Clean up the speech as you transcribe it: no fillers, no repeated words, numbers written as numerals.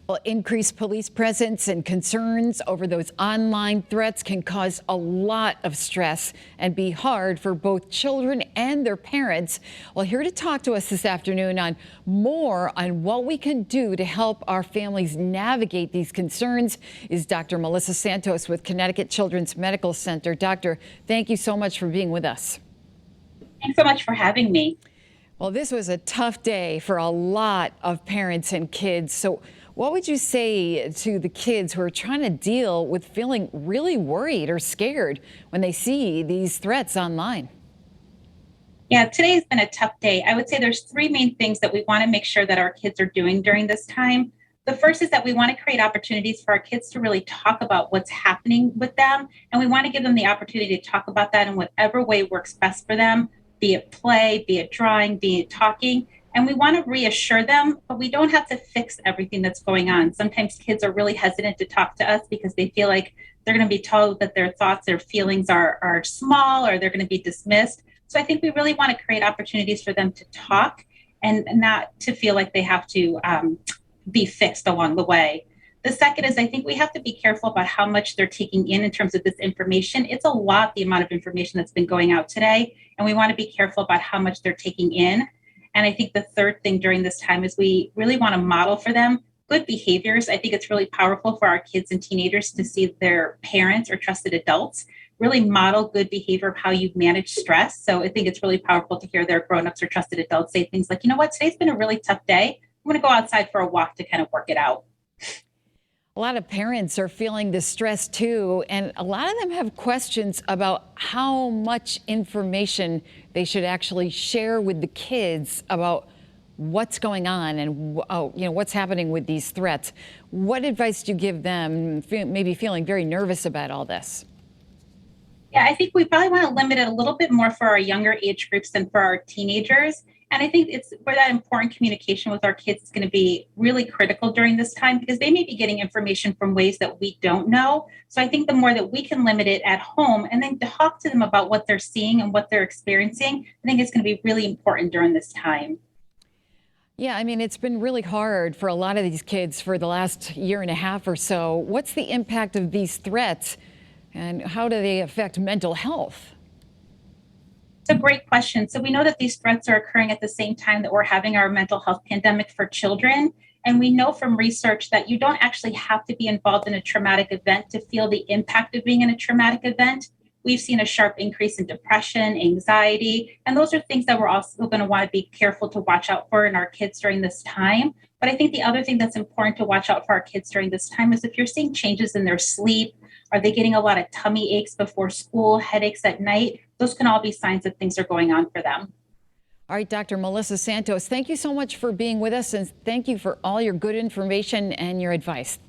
Well, increased police presence and concerns over those online threats can cause a lot of stress and be hard for both children and their parents. Well, here to talk to us this afternoon on more on what we can do to help our families navigate these concerns is Dr. Melissa Santos with Connecticut Children's Medical Center. Doctor, thank you so much for being with us. Thanks so much for having me. Well, this was a tough day for a lot of parents and kids. So what would you say to the kids who are trying to deal with feeling really worried or scared when they see these threats online? Yeah, today's been a tough day. I would say there's three main things that we want to make sure that our kids are doing during this time. The first is that we want to create opportunities for our kids to really talk about what's happening with them. And we want to give them the opportunity to talk about that in whatever way works best for them, be it play, be it drawing, be it talking. And we want to reassure them, but we don't have to fix everything that's going on. Sometimes kids are really hesitant to talk to us because they feel like they're going to be told that their thoughts, their feelings are small, or they're going to be dismissed. So I think we really want to create opportunities for them to talk and not to feel like they have to be fixed along the way. The second is I think we have to be careful about how much they're taking in terms of this information. It's a lot, the amount of information that's been going out today, and we want to be careful about how much they're taking in. And I think the third thing during this time is we really want to model for them good behaviors. I think it's really powerful for our kids and teenagers to see their parents or trusted adults really model good behavior of how you manage stress. So I think it's really powerful to hear their grown-ups or trusted adults say things like, you know what, today's been a really tough day. I'm going to go outside for a walk to kind of work it out. A lot of parents are feeling the stress too, and a lot of them have questions about how much information they should actually share with the kids about what's going on and what's happening with these threats. What advice do you give them, maybe feeling very nervous about all this? Yeah, I think we probably want to limit it a little bit more for our younger age groups than for our teenagers. And I think it's where that important communication with our kids is going to be really critical during this time because they may be getting information from ways that we don't know. So I think the more that we can limit it at home and then talk to them about what they're seeing and what they're experiencing, I think it's going to be really important during this time. Yeah, I mean, it's been really hard for a lot of these kids for the last year and a half or so. What's the impact of these threats and how do they affect mental health? It's a great question. So we know that these threats are occurring at the same time that we're having our mental health pandemic for children. And we know from research that you don't actually have to be involved in a traumatic event to feel the impact of being in a traumatic event. We've seen a sharp increase in depression, anxiety, and those are things that we're also going to want to be careful to watch out for in our kids during this time. But I think the other thing that's important to watch out for our kids during this time is if you're seeing changes in their sleep, are they getting a lot of tummy aches before school, headaches at night? Those can all be signs that things are going on for them. All right, Dr. Melissa Santos, thank you so much for being with us and thank you for all your good information and your advice.